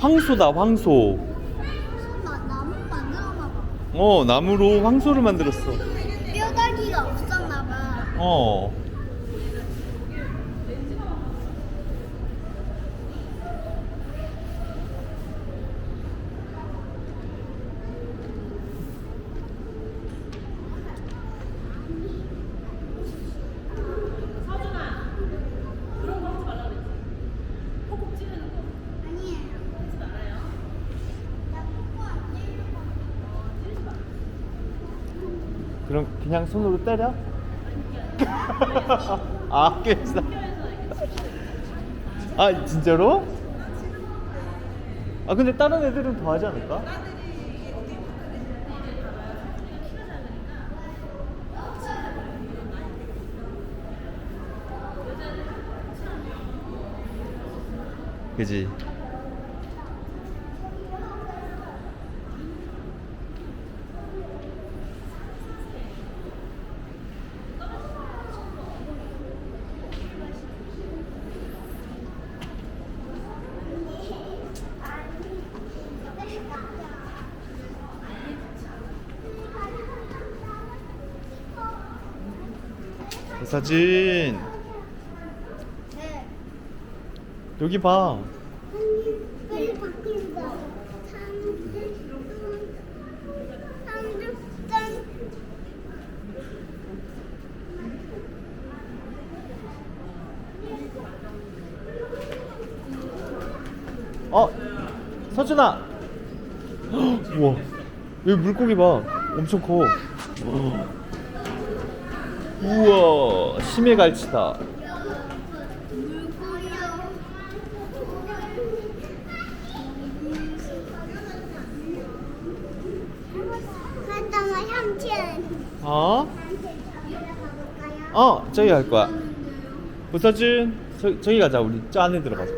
황소다, 황소. 나무 만들었나 봐. 나무로 황소를 만들었어. 뼈다귀가 없었나 봐. 어. 아니에요. 나 뽀뽀 안 찌르고. 그럼 그냥 손으로 때려? 아, 깨졌어. 아, 진짜로? 아, 근데 다른 애들은 더 하지 않을까? 그지? 이 사진 네. 여기 봐. 빨리 바뀐다. 삼육전. 서준아. 헉, 우와, 여기 물고기 봐. 엄청 커. 우와, 심해 갈치다. 갔다가 삼촌. 어? 가볼까요? 저기 갈 거야. 부서준, 저기 가자. 우리 저 안에 들어가자.